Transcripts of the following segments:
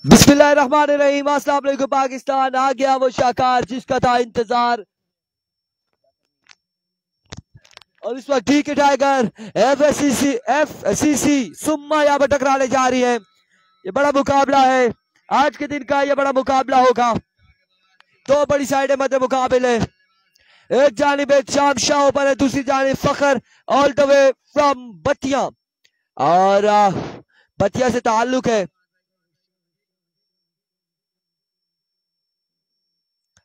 बिस्मिल्लाहिर्रहमानिर्रहीम। अस्सलाम वालेकुम पाकिस्तान। आ गया वो शाकार जिसका था इंतजार और इस वक्त ठीक टाइगर एफसीसी सुम्मा यहाँ पर टकराने जा रही है। ये बड़ा मुकाबला है, आज के दिन का ये बड़ा मुकाबला होगा। दो बड़ी साइडें मध्य मुकाबले, एक जानिब शाम शाह पर है, दूसरी जानिब फखर ऑल द वे फ्रॉम बतिया और बतिया से ताल्लुक है।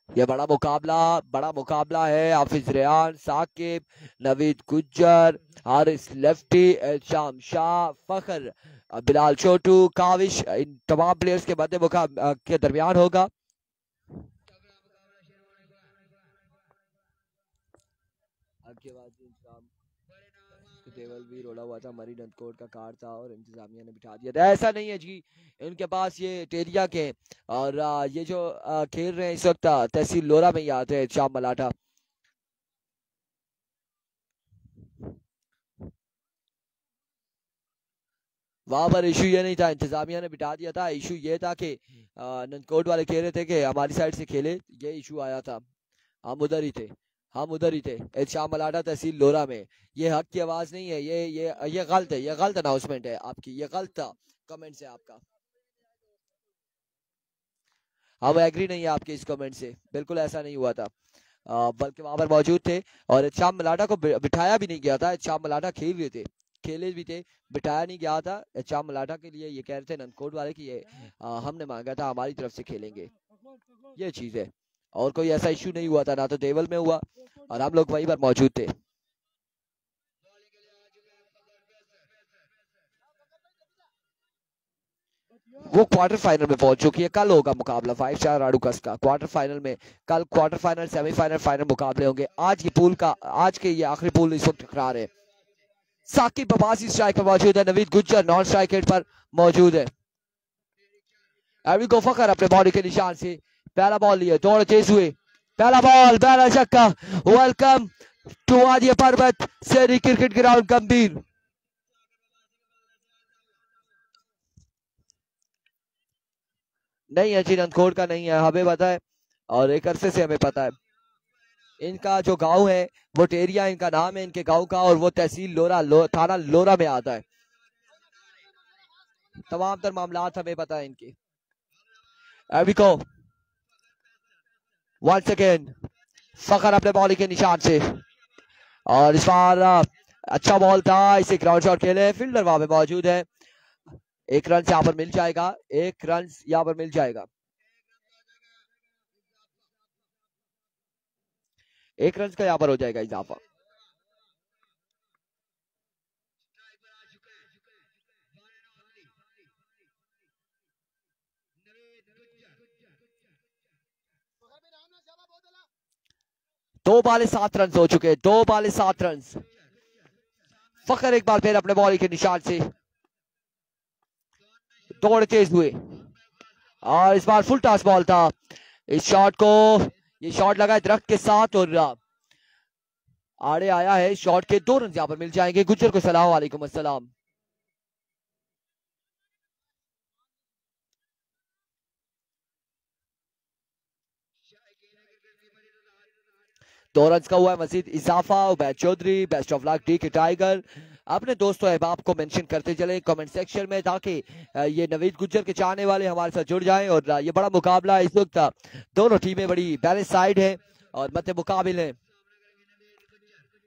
ये बड़ा मुकाबला है। हाफिज रेहान, साकिब, नवीद गुज्जर, हारिस लेफ्टी, शाम शाह, फखर, बिलाल छोटू, काविश, इन तमाम प्लेयर्स के मध्य के दरमियान होगा। टेबल भी रोला हुआ था, मरी नंदकोट का कार्ड था और इंतजामिया ने बिठा दिया था। ऐसा नहीं है जी, इनके पास ये टेरिया के और ये जो खेल रहे हैं इस वक्त तहसील लोरा में ही आते हैं शाम मलाठा। वहां पर इशू ये नहीं था, इंतजामिया ने बिठा दिया था। इशू ये था कि नंदकोट वाले कह रहे थे कि हमारी साइड से खेले, ये इशू आया था। हम उधर ही थे शाम मलाठा तहसील लोरा में। ये हक की आवाज नहीं है, ये गलत है, ये गलत अनाउंसमेंट है आपकी, ये गलत कमेंट है आपका। हम एग्री नहीं है आपके इस कमेंट से, बिल्कुल ऐसा नहीं हुआ था। बल्कि वहां पर मौजूद थे और शाम मलाठा को बिठाया भी नहीं गया था। शाम मलाठा खेले भी थे, बिठाया नहीं गया था। शाम मलाठा के लिए ये कह रहे थे नंदकोट वाले कि ये हमने मांगा था, हमारी तरफ से खेलेंगे, ये चीज है। और कोई ऐसा इश्यू नहीं हुआ था, ना तो देवल में हुआ और हम लोग वहीं पर मौजूद थे। वो क्वार्टर फाइनल में पहुंच चुकी है। कल होगा मुकाबला 5 स्टार राडुकस का क्वार्टर फाइनल में। कल क्वार्टर फाइनल, सेमीफाइनल, फाइनल मुकाबले होंगे। आज के ये आखिरी पूल इस वक्त टकरा रहे हैं। साकिब अब्बासी स्ट्राइक पर मौजूद है, Naveed Gujjar non strike head पर मौजूद है। एरिको फखर अपने बॉडी के निशान से पहला बॉल लिए, दौड़ तेज हुए, पहला बॉल, पहला छक्का। वेलकम टू वादी पर्वत सेरी क्रिकेट ग्राउंड गंभीर। नहीं है जी, नंदकोट का नहीं है, हमें पता है और एक अरसे से हमें पता है। इनका जो गांव है वो टेरिया इनका नाम है इनके गांव का, और वो तहसील लोरा थाना लोरा में आता है। तमाम तर मामलात हमें पता है इनके। एविको वंस अगेन, फखर अपने बॉलिंग के निशान से और इस बार अच्छा बॉल था, इसे ग्राउंड शॉट खेले, फील्डर वहां पे मौजूद है। एक रन यहाँ पर मिल जाएगा, एक रन यहाँ पर मिल जाएगा, एक रन का यहाँ पर हो जाएगा इजाफा। दो बाले 7 रन हो चुके हैं, 2 बाले 7 रन। फखर एक बार फिर अपने बॉलिंग के निशान से दौड़ तेज हुए और इस बार फुल टॉस बॉल था। इस शॉट को, ये शॉट लगा है दरख्त के साथ और आड़े आया है। शॉट के 2 रन यहाँ पर मिल जाएंगे। गुज्जर को सलाम वालेकुम अस्सलाम। दो रन का हुआ है मजीद इजाफा। Ubaid Chaudhry, best of luck D K tiger. अपने दोस्तों अहबाब को मेंशन करते चले कमेंट सेक्शन में, ताकि ये नवीद गुज्जर के चाहने वाले हमारे साथ जुड़ जाएं। और ये बड़ा मुकाबला है इस वक्त, दोनों टीमें बड़ी बैलेंस साइड है और मध्य मुकाबिल है।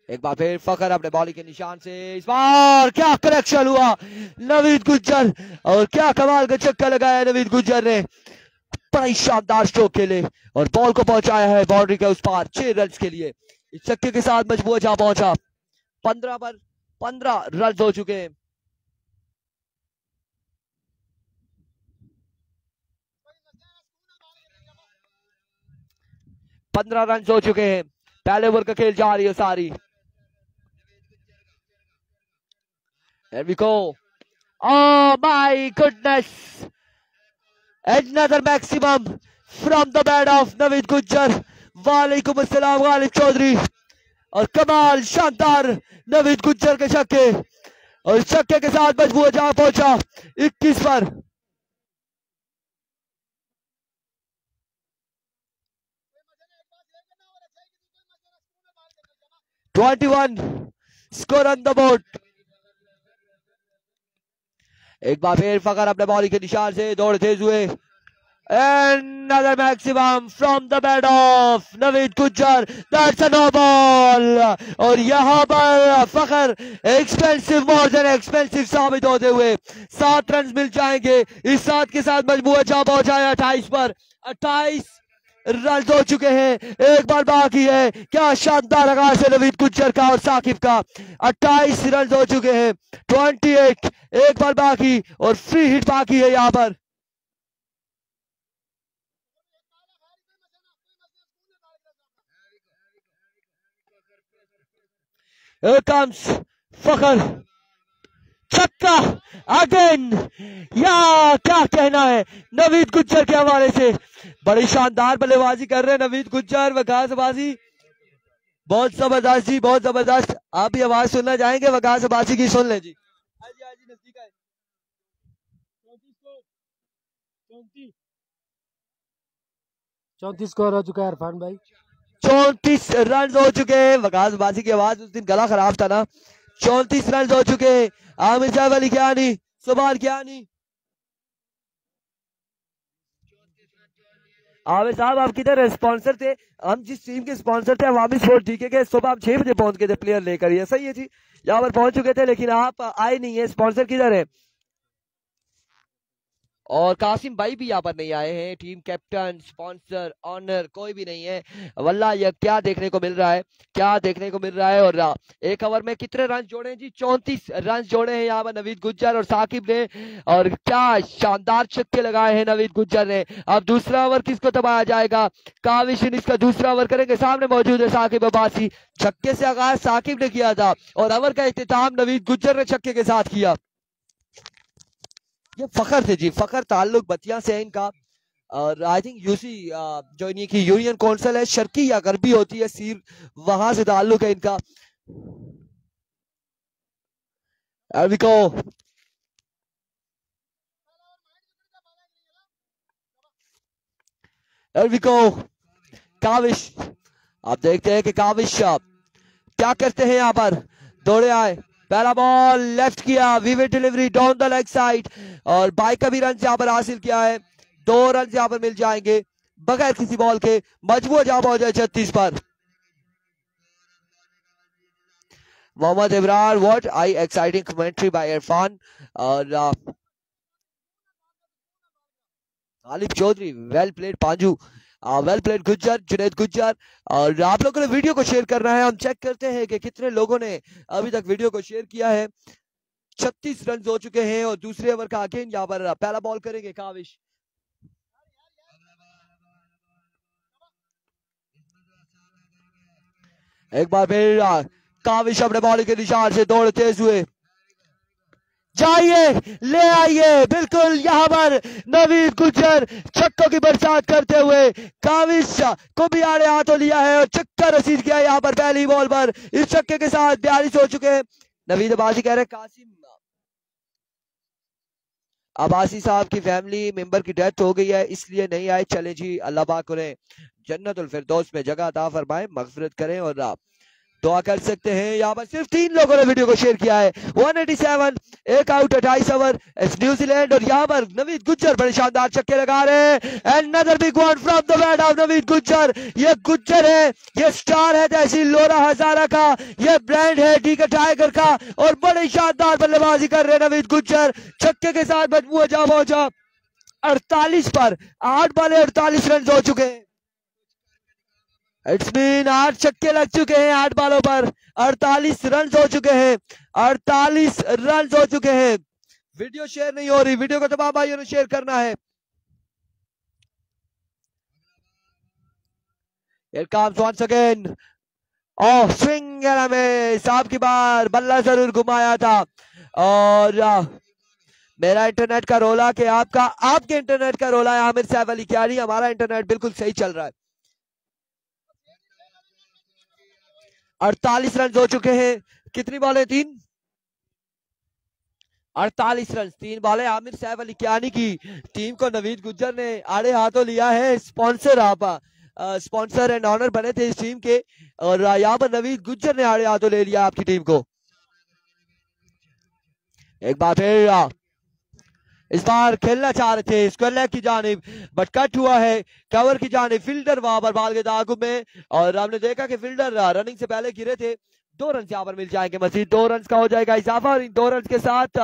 एक बार फिर फखर अपने बॉलिंग के निशान से, इस बार क्या करेक्शन हुआ नवीद गुज्जर, और क्या कमाल का छक्का लगाया नवीद गुज्जर ने। बड़ा ही शानदार स्ट्रोक खेले और बॉल को पहुंचाया है बाउंड्री के उस पार 6 रन के लिए। इस छक्के के साथ मजबूत जहां पहुंचा। 15 पर 15 रन हो चुके हैं। पंद्रह रन हो चुके हैं। पहले ओवर का खेल जा रही है सारी। There we go. Oh my goodness. Another maximum from the bat of Naveed Gujjar. वालेकुम अस्सलाम गालिब चौधरी। और कमाल शानदार नवीद गुज्जर के छक्के, और छक्के के साथ मजबूत जहां पहुंचा 21 पर। 21 स्कोर ऑन द बोर्ड। एक बार फिर फखर अपने बॉलिंग के निशान से दौड़ते हुए another maximum from the bat of Naveed Gujjar, that's a no ball। और यहाँ पर फखर एक्सपेंसिव मोर देन एक्सपेंसिव साबित होते हुए 7 रन मिल जाएंगे। इस 7 के साथ मजबूत जा पहुंचा है 28 पर। 28 रन हो चुके हैं, एक बार बाकी है। क्या शानदार आगाज है नवीद गुज्जर का और साकिब का। 28 रन हो चुके हैं, 28 एक बार बाकी और फ्री हिट बाकी है यहाँ पर। Here comes फखर, छक्का अगेन। या क्या कहना है नवीद गुज्जर के हवाले से। बड़ी शानदार बल्लेबाजी कर रहे हैं नवीद गुज्जर। वकासबाजी बहुत जबरदस्त जी, बहुत जबरदस्त। आप भी आवाज सुनना चाहेंगे वकासबाजी की? सुन ले जी। नजदीक आए। 34 स्कोर हो चुका है इरफान भाई। 34 रन हो चुके हैं। वकासबाजी की आवाज उस दिन गला खराब था ना। 34 रन हो चुके हैं। आमिर साहब अली क्या नहीं, सुभान क्या नहीं। आमिर साहब आप किधर स्पॉन्सर थे? हम जिस टीम के स्पॉन्सर थे अवामी स्पोर्ट डीके के, सुबह हम 6 बजे पहुंच गए थे प्लेयर लेकर। ये सही है जी, यहाँ पर पहुंच चुके थे लेकिन आप आए नहीं है। स्पॉन्सर किधर है? और कासिम भाई भी यहाँ पर नहीं आए हैं। टीम कैप्टन, स्पॉन्सर, ऑनर कोई भी नहीं है। वल्ला ये क्या देखने को मिल रहा है, क्या देखने को मिल रहा है। और एक ओवर में कितने रन जोड़े जी? 34 रन जोड़े हैं यहाँ पर नवीद गुज्जर और साकिब ने। और क्या शानदार छक्के लगाए हैं नवीद गुज्जर ने। अब दूसरा ओवर किसको दबाया जाएगा? काविश इसका दूसरा ओवर करेंगे। सामने मौजूद है साकिब अब्बासी। छक्के से आगाज साकिब ने किया था और ओवर का इख्तिताम नवीद गुज्जर ने छक्के के साथ किया। ये फखर थे जी, फखर ताल्लुक बतिया से है इनका। और आई थिंक यूसी जो इन्हीं की यूनियन काउंसिल है, शर्की या गरबी होती है सीर, वहां से ताल्लुक है इनका। अरविको अरविको काविश, आप देखते हैं कि काविश क्या करते हैं यहाँ पर। दौड़े आए, पहला बॉल लेफ्ट किया, वीवे delivery down the leg side और बाई का भी रन यहाँ पर हासिल किया है। 2 रन यहाँ पर मिल जाएंगे बगैर किसी बॉल के। मजबूत जहां पहुंच जाए 36 पर। Mohammad Imran, what I exciting commentary by Irfan. और Ghalib Chaudhary, well played Panju, well played Gujjar, Junaid Gujjar. और आप लोगों ने वीडियो को शेयर करना है। हम चेक करते हैं कि कितने लोगों ने अभी तक वीडियो को शेयर किया है। 36 रन हो चुके हैं और दूसरे ओवर का अगेन यहाँ पर पहला बॉल करेंगे काविश। एक बार फिर काविश अपने बॉलिंग के निशान से दौड़ तेज हुए, जाइए ले आइए। बिल्कुल यहाँ पर नवीद गुज्जर छक्कों की बरसात करते हुए काविश को भी आड़े हाथों लिया है और छक्का रसीद किया यहाँ पर पहली बॉल पर। इस छक्के के साथ 42 हो चुके हैं। नवीद अब्बासी कह रहे कासिम अब्बासी साहब की फैमिली मेंबर की डेथ हो गई है इसलिए नहीं आए। चले जी, अल्लाह पाक उन्हें जन्नतुल फिरदौस में जगह अता फरमाए, मगफिरत करें और दुआ कर सकते हैं। यहाँ पर सिर्फ 3 लोगों ने वीडियो को शेयर किया है। 187, एक आउट 28 ओवर न्यूजीलैंड। और यहाँ पर नवीद गुज्जर बड़े शानदार छक्के लगा रहे हैं। Another big one from the bat of Naveed Gujjar. ये गुज्जर है, ये स्टार है तहसील लोरा हजारा का, ये ब्रांड है डीके टाइगर का। और बड़े शानदार बल्लेबाजी कर रहे हैं नवीद गुज्जर। छक्के के साथ मजबूत जा पहुंचा 48 पर। 8 बॉल 48 रन हो चुके हैं। इट्स मीन 8 छक्के लग चुके हैं 8 बॉलों पर। 48 रन हो चुके हैं, 48 रन हो चुके हैं। वीडियो शेयर नहीं हो रही, वीडियो को तमाम भाइयों ने शेयर करना है। Here comes once again. Oh swing में साहब की बार बल्ला जरूर घुमाया था। और मेरा इंटरनेट का रोला कि आपका, आपके इंटरनेट का रोला है आमिर साहब अली क्यारी। हमारा इंटरनेट बिल्कुल सही चल रहा है। 48 रन हो चुके हैं। कितनी बॉलें? 3। 48 रन 3 बॉलें। आमिर साहब अली क्यानी की टीम को नवीद गुज्जर ने आड़े हाथों लिया है। स्पॉन्सर आप स्पॉन्सर एंड ऑनर बने थे इस टीम के, और यहाँ पर नवीद गुज्जर ने आड़े हाथों ले लिया आपकी टीम को। एक बार फिर इस बार खेलना चाह रहे थे स्क्वायर लेग की जानिब, बट कट हुआ है कवर की जानिब। फील्डर वहां पर बाल के ताकुब में, और हमने देखा कि फील्डर रनिंग से पहले गिरे थे। 2 रन यहाँ पर मिल जाएंगे मजीद, 2 रन का हो जाएगा इजाफा, और इन 2 रन के साथ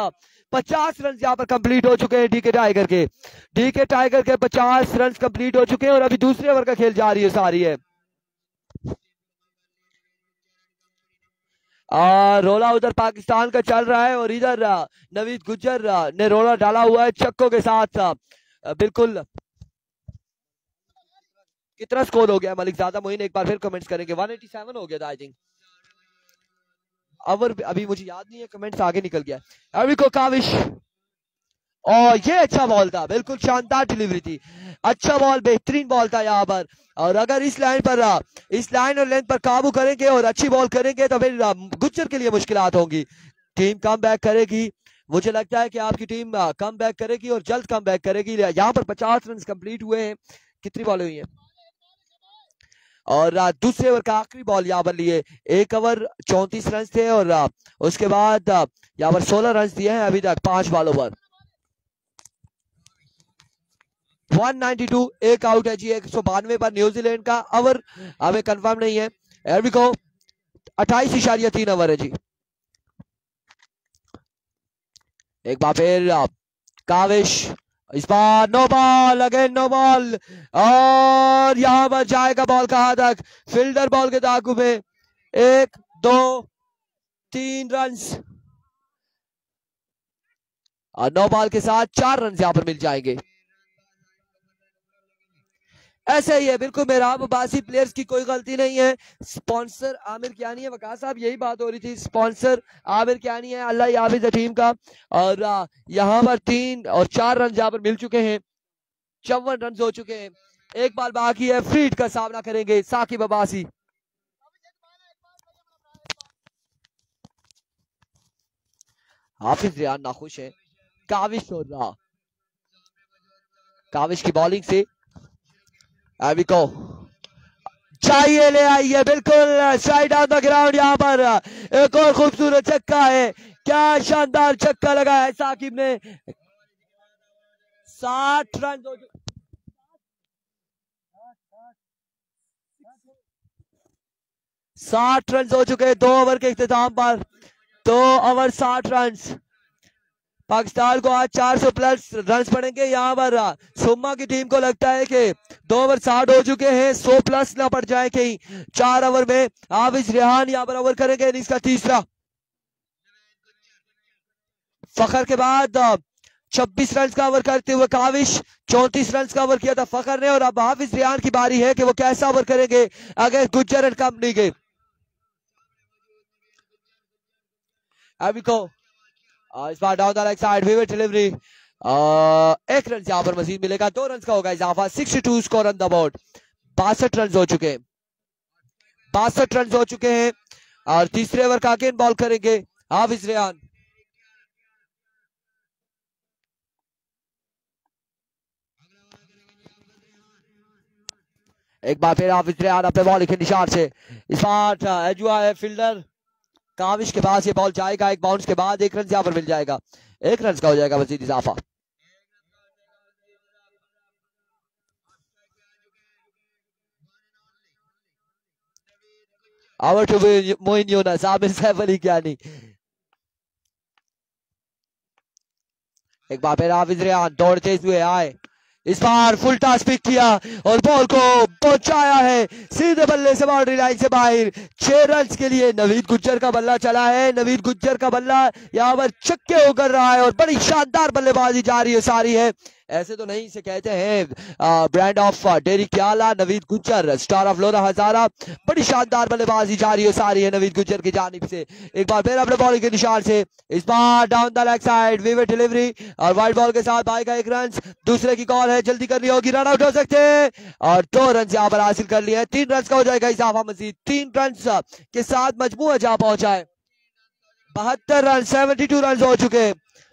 50 रन यहाँ पर कंप्लीट हो चुके हैं डीके टाइगर के। डीके टाइगर के 50 रन कंप्लीट हो चुके हैं, और अभी दूसरे ओवर का खेल जारी है सारी है। रोला उधर पाकिस्तान का चल रहा है, और इधर नवीद गुज्जर ने रोला डाला हुआ है छक्कों के साथ। बिल्कुल कितना स्कोर हो गया मलिक ज़ादा मोइन, एक बार फिर कमेंट्स करेंगे। 187 हो गया था आई थिंक, ओवर अभी मुझे याद नहीं है, कमेंट्स आगे निकल गया। अभी को काविश, और ये अच्छा बॉल था, बिल्कुल शानदार डिलीवरी थी, अच्छा बॉल, बेहतरीन बॉल था यहाँ पर। और अगर इस लाइन और लेंथ पर काबू करेंगे और अच्छी बॉल करेंगे तो फिर गुज्जर के लिए मुश्किलात होंगी। टीम कम बैक करेगी, मुझे लगता है कि आपकी टीम कम बैक करेगी और जल्द कम बैक करेगी। यहाँ पर 50 रन कंप्लीट हुए हैं, कितनी बॉलें हुई हैं, और दूसरे ओवर का आखिरी बॉल यहाँ पर लिए। 1 ओवर 34 रन थे, और उसके बाद यहाँ पर 16 रन दिए हैं अभी तक 5 बॉलों पर। 192, एक आउट है जी 192 पर न्यूजीलैंड का। ओवर हमें कंफर्म नहीं है, एरवी को 28.3 ओवर है जी। एक बार फिर काविश, इस बार no ball, again no ball, और यहां पर जाएगा बॉल कहां तक, फील्डर बॉल के ताकुब में। 1 2 3 रन, और नो बॉल के साथ 4 रन यहां पर मिल जाएंगे। ऐसे ही है बिल्कुल मेहराब अब्बासी, प्लेयर्स की कोई गलती नहीं है। स्पॉन्सर आमिर कियानी है, वकास साहब यही बात हो रही थी, स्पॉन्सर आमिर कियानी है, अल्लाह याफिज़ है टीम का। और यहाँ पर 3 और 4 रन यहाँ पर मिल चुके हैं, 54 रन हो चुके हैं। एक बाल बाकी है, फ्रीड का सामना करेंगे साकिब अब्बासी। हाफिज रियान नाखुश है, काविश हो रहा, काविश की बॉलिंग से अभी को चाहिए ले आई है, बिल्कुल साइड ऑन द ग्राउंड। यहाँ पर एक और खूबसूरत छक्का है, क्या शानदार छक्का लगा है साकिब ने। 60 रन 60 रन हो चुके हैं 2 ओवर के इख्तिताम पर। 2 ओवर 60 रन, पाकिस्तान को आज 400 प्लस रन पड़ेंगे। यहाँ पर सुम्मा की टीम को लगता है कि 2 ओवर 60 हो चुके हैं, 100 प्लस ना पड़ जाए कहीं 4 ओवर में। हाफिज रेहान यहाँ पर ओवर करेंगे इनिंग्स का तीसरा। फखर के बाद 26 रन का ओवर करते हुए काविश, 34 रन का ओवर किया था फखर ने, और अब हाफिज रेहान की बारी है कि वो कैसा ओवर करेंगे अगर गुज्जर एंड कंपनी के। अभी को इस बार डाउन द लेग साइड विविड डिलीवरी, 1 रन यहाँ पर मजीद मिलेगा, 2 रन का होगा इजाफा। 62 score on the board, 62 run हो चुके हैं, 62 रन हो चुके हैं। और तीसरे ओवर का अगेन बॉल करेंगे हाफिज रेहान। एक बार फिर हाफिज रेहान अपने बॉल के निशान से, इस बार एजुआ है फील्डर काविश के पास, ये बॉल जाएगा एक बाउंस के बाद, 1 रन यहाँ पर मिल जाएगा, 1 रन का हो जाएगा मजीद इजाफा। Over to Moin Younis, Aamir Saif Ali Kiyani. एक बार फिर हाफिज रेहान दौड़ते हुए आए, इस बार फुल टॉस पिक किया और बॉल को पहुंचाया है सीधे बल्ले से बाउंड्री लाइन से बाहर। 6 रन के लिए नवीद गुज्जर का बल्ला चला है, नवीद गुज्जर का बल्ला यहाँ पर छक्के होकर रहा है, और बड़ी शानदार बल्लेबाजी जारी है सारी है। ऐसे तो नहीं इसे कहते हैं ब्रांड ऑफ डेरी क्याला, नवीद गुज्जर स्टार ऑफ लोरा हजारा, बड़ी शानदार बल्लेबाजी जारी है सारी है नवीद गुज्जर की जानिब से। एक बार फिर अपने बॉलिंग के निशान से, इस बार डाउन द लेग साइड विविड डिलीवरी, और वाइड बॉल के साथ भाई का 1 रन, दूसरे की कॉल है, जल्दी करनी होगी, रन आउट हो सकते हैं, और 2 रन यहाँ पर हासिल कर लिए हैं। 3 रन का हो जाएगा इजाफा मजीद, 3 रन के साथ मजमूआ जहां पहुंचा है 72 रन, 72 रन हो चुके,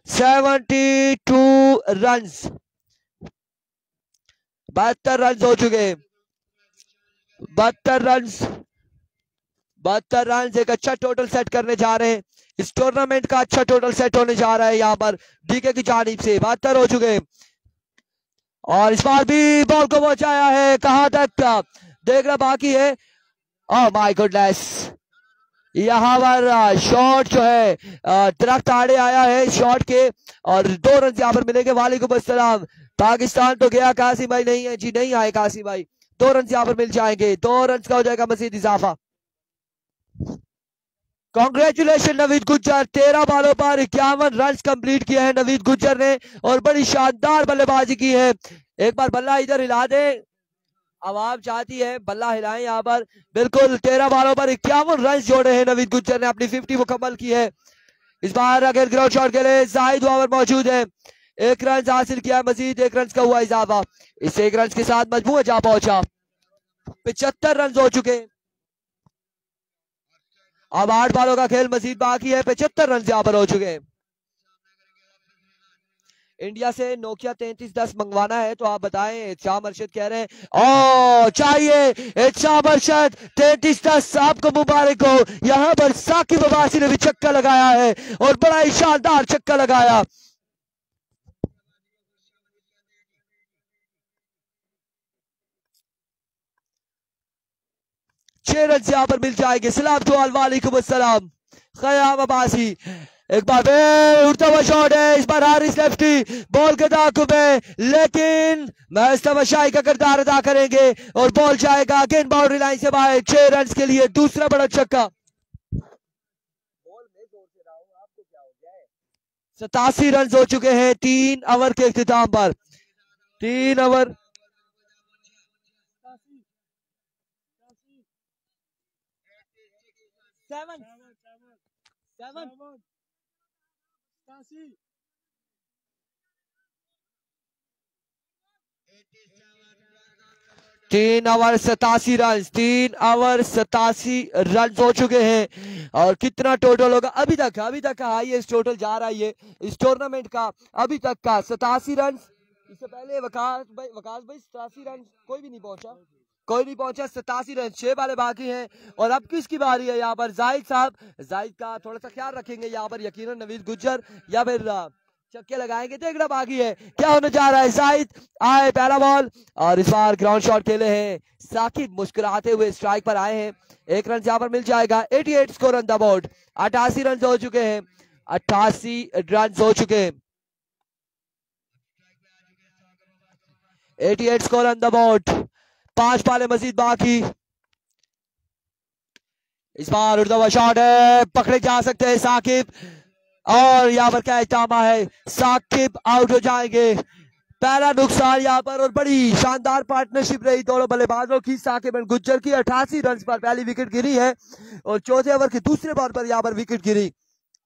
72 रन, 72 रन हो चुके। 72 रन, 72 रन एक अच्छा टोटल सेट करने जा रहे हैं। इस टूर्नामेंट का अच्छा टोटल सेट होने जा रहा है यहाँ पर डीके की जानिब से। 72 हो चुके और इस बार भी बॉल को पहुंचाया है, कहां तक देखना बाकी है। ओह माय गुडनेस, यहाँ पर शॉट जो है दरख्त आड़े आया है शॉट के और 2 रन यहाँ पर मिलेंगे। वालेकुम अस्सलाम। पाकिस्तान तो गया, कासिम भाई नहीं है जी, नहीं आए कासिम भाई। 2 रन यहाँ पर मिल जाएंगे, 2 रन का हो जाएगा मजीद इजाफा। कांग्रेचुलेशन नवीद गुज्जर, 13 बॉलों पर 51 रन कंप्लीट किए हैं नवीद गुज्जर ने और बड़ी शानदार बल्लेबाजी की है। एक बार बल्ला इधर हिला दे, आवाम चाहती है बल्ला हिलाएं यहाँ पर। बिल्कुल 13 बॉलों पर 51 रन जोड़े हैं नवीद गुज्जर ने, अपनी 50 मुकम्मल की है। इस बार अगर ग्राउंड शॉट के लिए जाहिद वहां पर मौजूद है, 1 रन हासिल किया, मजीद 1 रन का हुआ इजाफा। इस 1 रन के साथ मजमू जा पहुंचा, 75 रन हो चुके। अब 8 बॉलों का खेल मजीद बाकी है, 75 रन यहाँ पर हो चुके हैं। इंडिया से नोकिया 3310 मंगवाना है तो आप बताएं। शाह मर्शद कह रहे हैं ओ चाहिए शाह मर्शद 3310, आपको मुबारक हो। यहाँ पर साकिब अब्बासी ने भी छक्का लगाया है और बड़ा ही शानदार छक्का लगाया। छह रन यहाँ पर मिल जाएंगे। सलाम तो वालेकुम अस्सलाम। ख़याम अब्बासी एक बार फिर उड़ता हुआ शॉट है, इस बार हारिस लेफ्टी बॉल के ताक़ुब में, लेकिन महज तमाशाई का किरदार अदा करेंगे और बॉल जाएगा अगेन बाउंड्री लाइन से बाहर। 6 रन के लिए दूसरा बड़ा छक्का। 87 रन हो चुके हैं 3 ओवर के इख्तिताम पर। 3 over 3 over 87 run, 3 over 87 run हो चुके हैं। और कितना टोटल होगा अभी तक का हाईएस्ट टोटल जा रहा है ये इस टूर्नामेंट का अभी तक का 87 रन। इससे पहले वकास भाई 87 रन कोई भी नहीं पहुंचा, 87 रन, 6 बाले बाकी हैं। और अब किसकी बारी है यहाँ पर? जाहिद साहब, जाहिद का थोड़ा सा ख्याल रखेंगे यहाँ पर, यकीनन नवीद गुज्जर या फिर छक्के लगाएंगे, देखना बाकी है क्या होने जा रहा है। जाहिद आए, पहला बॉल और इस बार ग्राउंड शॉट खेले हैं साकिब, मुस्कुराते हुए स्ट्राइक पर आए हैं। 1 रन यहाँ पर मिल जाएगा। 88 score on the board, 88 run हो चुके हैं, 88 रन हो चुके हैं। 88 स्कोर ऑन द बोर्ड, 5 बालें मजीद बाकी। इस बार उड़ता हुआ शॉट है, पकड़े जा सकते हैं साकिब और यहाँ पर क्या इतामा है, साकिब आउट हो जाएंगे। पहला नुकसान यहाँ पर और बड़ी शानदार पार्टनरशिप रही दोनों बल्लेबाजों की। साकिब एंड गुज्जर की 88 रन पर पहली विकेट गिरी है और चौथे ओवर के दूसरे बॉल पर यहाँ पर विकेट गिरी।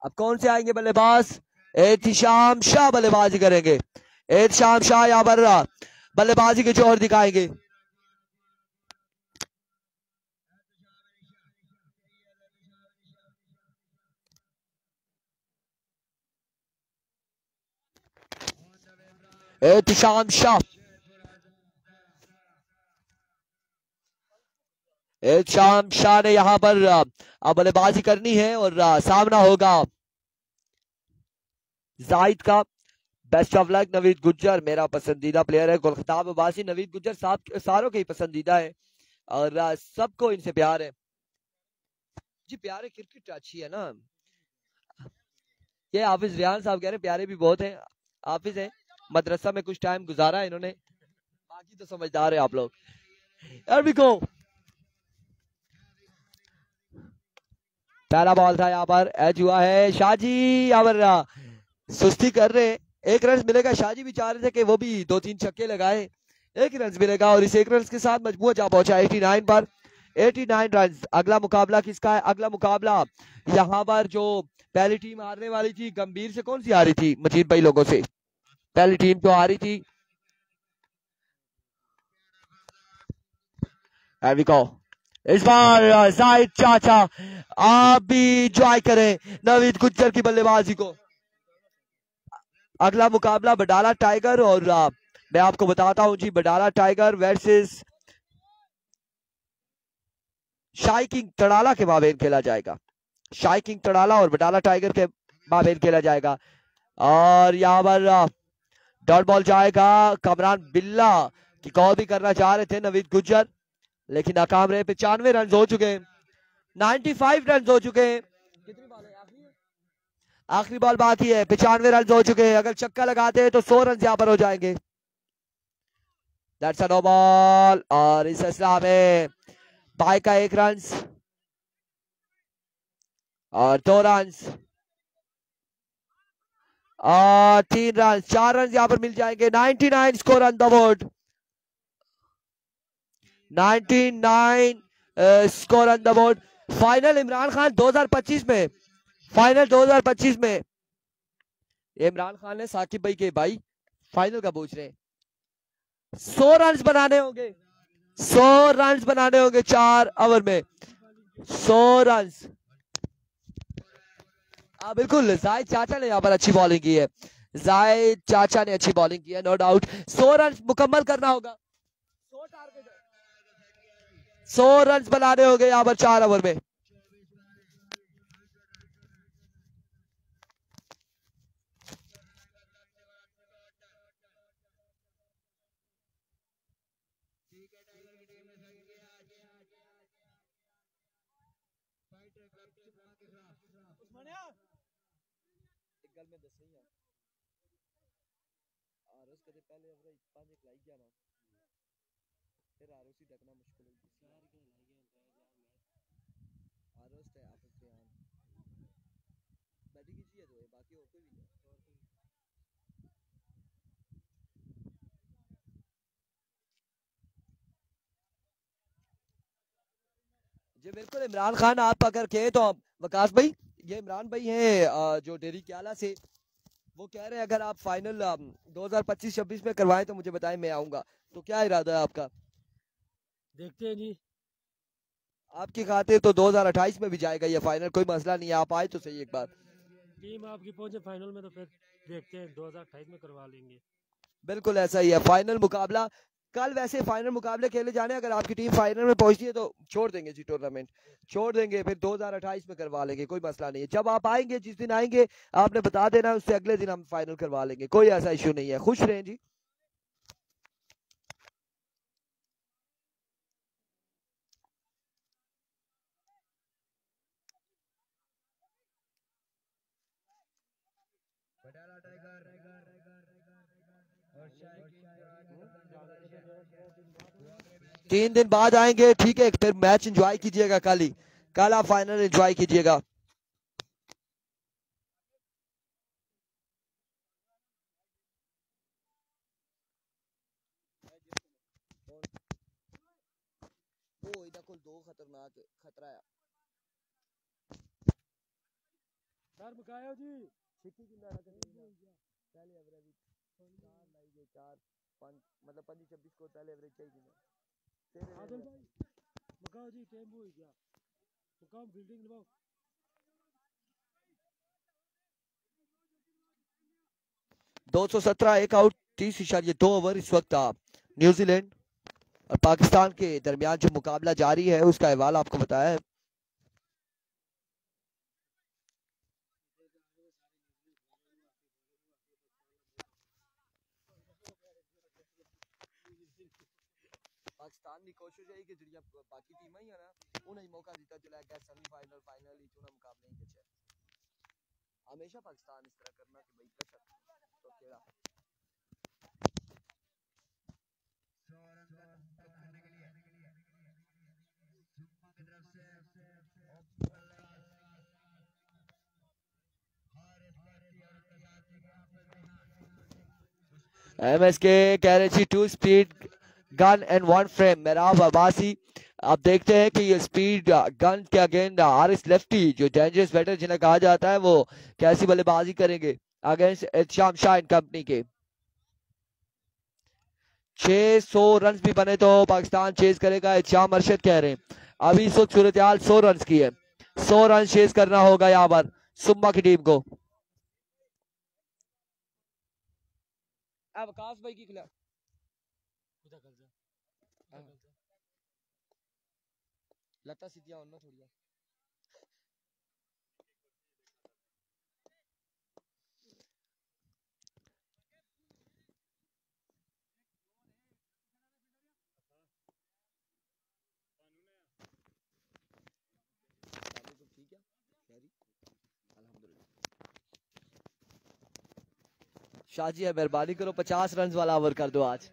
अब कौन से आएंगे बल्लेबाज? एहतिशाम शाह बल्लेबाजी करेंगे। एहतिशाम शाह यहाँ पर बल्लेबाजी के जोहर दिखाएंगे। एहतिशाम शाह, एहतिशाम शाह ने यहाँ पर बल्लेबाजी करनी है और सामना होगा जाहिद का। Best of luck Naveed Gujjar, मेरा पसंदीदा प्लेयर है। गुलखताब अब्बासी, नवीद गुज्जर साहब सारों के ही पसंदीदा है और सबको इनसे प्यार है जी। प्यारे क्रिकेट अच्छी है ना। ये हाफिज रियान साहब कह रहे प्यारे भी बहुत हैं। हाफिज है, मदरसा में कुछ टाइम गुजारा है इन्होंने, बाकी तो समझदार है आप लोग। पहला बॉल था यहाँ पर, एज हुआ है। शाहजी यहाँ पर सुस्ती कर रहे, 1 रन मिलेगा। शाहजी भी चाह रहे थे कि वो भी 2-3 छक्के लगाए, 1 रन मिलेगा और इस 1 रन के साथ मजबूत जा पहुंचा 89 पर। 89 रन। अगला मुकाबला किसका है? अगला मुकाबला यहाँ पर जो पहली टीम हारने वाली थी गंभीर से, कौन सी हारी थी? मजीद भाई लोगों से पहली टीम तो हारी थी। इस बार जाहिद चाचा आप भी एंजॉय करें नवीद गुज्जर की बल्लेबाजी को। अगला मुकाबला बडाला टाइगर और मैं आपको बताता हूं जी, बडाला टाइगर वर्सेस शाही किंग तड़ाला के माबेन खेला जाएगा। शाही किंग तड़ाला और बटाला टाइगर के माबेन खेला जाएगा। और यहाँ पर डॉट बॉल जाएगा। कमरान बिल्ला की कॉल भी करना चाह रहे थे नवीद गुज्जर, लेकिन नाकाम रहे। 95 रन हो चुके हैं, 95 रन हो चुके हैं। कितनी बॉल है? आखिरी बॉल बाकी है। 95 रन हो चुके हैं। अगर छक्का लगाते हैं तो 100 रन यहाँ पर हो जाएंगे। That's a no ball. और इस सिलसिला में भाई का 1 रन और 2 रन और 3 रन, 4 रन यहाँ पर मिल जाएंगे। 99 score on the board, 99 score on the board. Final Imran Khan 2025 में, फाइनल 2025 में इमरान खान ने साकिब भाई के भाई फाइनल का पूछ रहे हैं। 100 रन बनाने होंगे, 100 रन बनाने होंगे 4 ओवर में, 100 रन। बिल्कुल जाहिद चाचा ने यहाँ पर अच्छी बॉलिंग की है, जाहिद चाचा ने अच्छी बॉलिंग की है, नो डाउट। 100 रन मुकम्मल करना होगा, 100 टारगेट है, 100 रन बनाने होंगे यहाँ पर 4 ओवर में। जी बिल्कुल इमरान खान, आप अगर कहें तो वकास भाई, ये इमरान भाई हैं जो डेरी क्याला से, वो कह रहे हैं अगर आप फाइनल 2025-26 में करवाएं तो मुझे बताएं, मैं आऊंगा। तो क्या इरादा है आपका? देखते हैं जी, आपकी खातिर तो 2028 में भी जाएगा ये फाइनल, कोई मसला नहीं है, आप आए तो सही एक बार। टीम आपकी पहुंचे फाइनल में तो फिर देखते हैं 2028 में करवा लेंगे। बिल्कुल ऐसा ही है। फाइनल मुकाबला कल, वैसे फाइनल मुकाबले खेले जाने, अगर आपकी टीम फाइनल में पहुंचती है तो छोड़ देंगे जी, टूर्नामेंट छोड़ देंगे, फिर 2028 में करवा लेंगे, कोई मसला नहीं है। जब आप आएंगे, जिस दिन आएंगे आपने बता देना, उससे अगले दिन हम फाइनल करवा लेंगे, कोई ऐसा इशू नहीं है। खुश रहें जी। तीन दिन बाद आएंगे, ठीक है, फिर मैच एंजॉय कीजिएगा कल ही, कल आप फाइनल एंजॉय कीजिएगा। वो इधर को दो खतरनाक खतरा है। सर मुकायो जी, छिक्की की लड़ा पहले एवरेज 4 लाइए, 4 5 मतलब 25-26 को पहले एवरेज चाहिए। फिर आदिल भाई मुकाओ जी, टेम्पो हो गया, मुकाम फील्डिंग लगाओ। 217 एक आउट, 30.2 ओवर इस वक्त न्यूजीलैंड और पाकिस्तान के दरमियान जो मुकाबला जारी है उसका अहवाल आपको बताया है। पाकिस्तान की कोशिश है कि जरिया बाकी टीम ही है ना, उन्हें मौका दिता चला गया सेमीफाइनल फाइनल ही चुना मुकाबले ही कुछ हमेशा पाकिस्तान इस तरह करना कि भाई कसर तो केड़ा एमएसके कह रहे थी 2 speed gun and 1 frame Merab Abbasi. अब देखते हैं कि ये स्पीड गन के अगेंस्ट हारिस लेफ्टी जो डेंजरस बैटर जिन्हें कहा जाता है, वो कैसी बल्लेबाजी करेंगे against Ehtisham Shah and company के। 600 रन भी बने तो पाकिस्तान चेज करेगा, इत्शाम अरशद कह रहे हैं। अभी इस वक्त सूरत हाल 100 रन की है, 100 रन चेज करना होगा यहाँ पर सुम्मा की टीम को। अवकाश भाई की खिलाफ लता सीधियां होना थोड़ी। शाहजी है, मेहरबानी करो 50 रन वाला ओवर कर दो आज।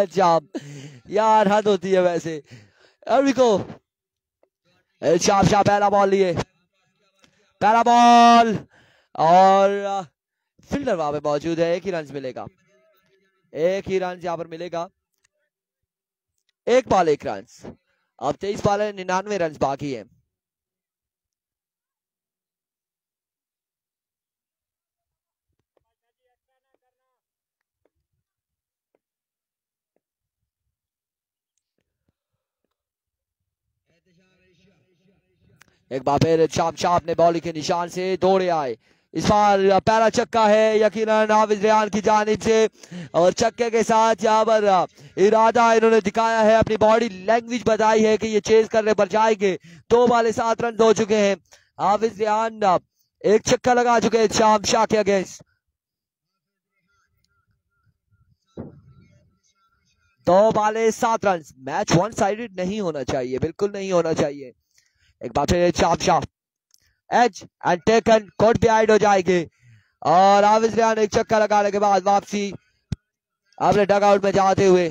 जाम यार, हद होती है वैसे। को शाह पहला बॉल लिए, पहला बॉल, और फील्डर वहां पे मौजूद है। एक ही रन मिलेगा, एक ही रन यहाँ पर मिलेगा। एक बॉल एक रन। अब 23 बॉल है, 99 रन बाकी है। एक बार फिर शाह अपने बॉलिंग के निशान से दौड़े आए। इस बार पहला चक्का है यकीनन हाफिज रेहान की जानिब से, और चक्के के साथ यहाँ पर इरादा इन्होंने दिखाया है, अपनी बॉडी लैंग्वेज बताई है कि ये चेज करने पर जाएंगे। 2 बॉल 7 रन हो चुके हैं। हाफिज रेहान एक चक्का लगा चुके हैं शाह के against. 2 ball 7 run. Match one sided नहीं होना चाहिए, बिल्कुल नहीं होना चाहिए। एक बार फिर Shah edge and taken, caught behind हो जाएंगे, और हाफिज रेहान एक चक्का लगाने के बाद वापसी अपने डगआउट में जाते हुए।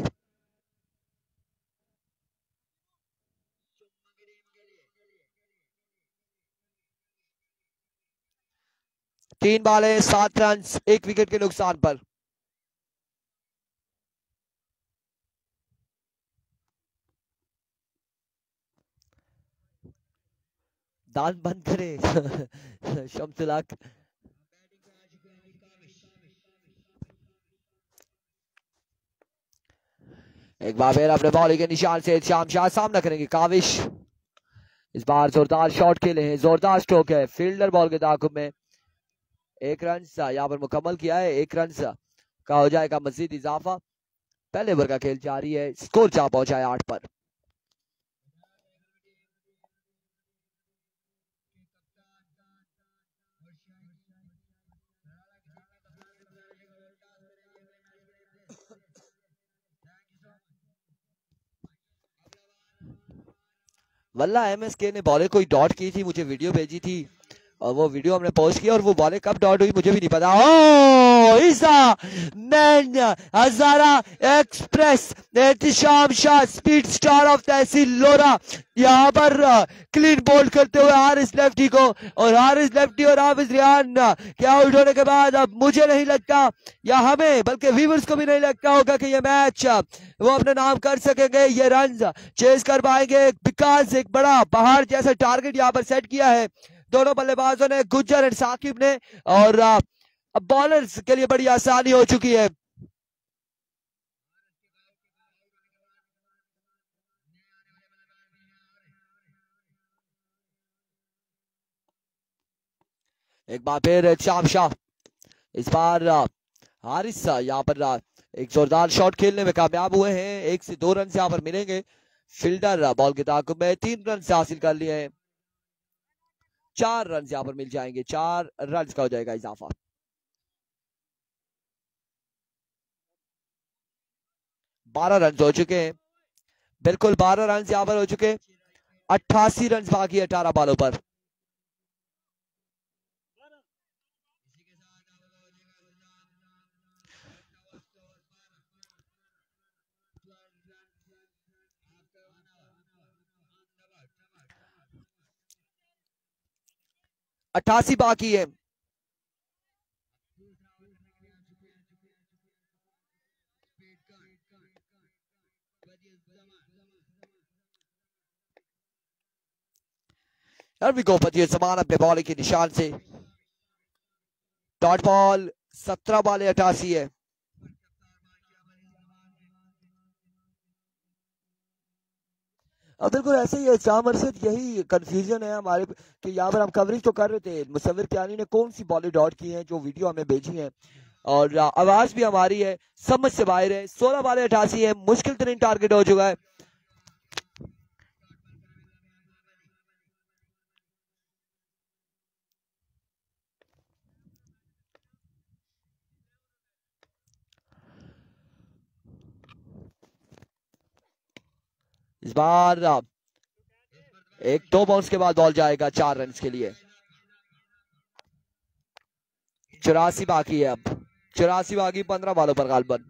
तीन बॉल 7 रन, एक विकेट के नुकसान पर। दान बंद करे शम्सुल। एक बार फिर अपने बॉलिंग के निशान से शाह सामना करेंगे काविश। इस बार जोरदार शॉट खेले हैं, जोरदार स्ट्रोक है, फील्डर बॉल के ताकुब में। एक रन यहाँ पर मुकम्मल किया है, एक रन का हो जाएगा मजीद इजाफा। पहले ओवर का खेल जारी है, स्कोर जा पहुंचा है 8 पर। वल्ला एमएसके ने बॉले कोई डॉट की थी, मुझे वीडियो भेजी थी, और वो वीडियो हमने पोस्ट किया, और वो बॉले कब डॉट हुई मुझे भी नहीं पता। ओ ईसा मैन Hazara express Ehtisham Shah speed star of तहसील लोरा यहाँ पर क्लीन बोल्ड करते हुए हारिस लेफ्टी को, और हारिस लेफ्टी और हाफिज रेहान के आउट होने के बाद अब मुझे नहीं लगता, या हमें बल्कि व्यूअर्स को भी नहीं लगता होगा कि ये मैच वो अपने नाम कर सकेंगे, ये रन चेज कर पाएंगे, बिकॉज एक बड़ा पहाड़ जैसा टारगेट यहाँ पर सेट किया है दोनों बल्लेबाजों ने, गुज्जर और साकिब ने, और अब बॉलर्स के लिए बड़ी आसानी हो चुकी है। एक बार फिर शाह इस बार हारिस यहाँ पर एक जोरदार शॉट खेलने में कामयाब हुए हैं। 1 से 2 रन यहाँ पर मिलेंगे। फील्डर बॉल के ताकुब में 3 रन हासिल कर लिए हैं। 4 रन यहाँ पर मिल जाएंगे, 4 रन का हो जाएगा इजाफा। बारह रन हो चुके हैं, बिल्कुल 12 रन यहाँ पर हो चुके। 88 रन बाकी 18 बॉलों पर। अट्ठासी बाकी है। समान अपने बॉलिंग के निशान से डॉट बॉल 17 बॉल 88 है। अब बिल्कुल ऐसे ही है जाम अरशद, यही कंफ्यूजन है हमारे कि यहाँ पर हम कवरेज तो कर रहे थे, मुसव्विर कियानी ने कौन सी बॉलें डॉट की हैं जो वीडियो हमें भेजी है, और आवाज भी हमारी है समझ से बाहर है। 16 बालें 88 है, मुश्किल तरीन टारगेट हो चुका है। इस बार एक 2 बाउंस के बाद बॉल जाएगा 4 रन के लिए। 84 बाकी है, अब 84 बाकी 15 बालों पर गालबन।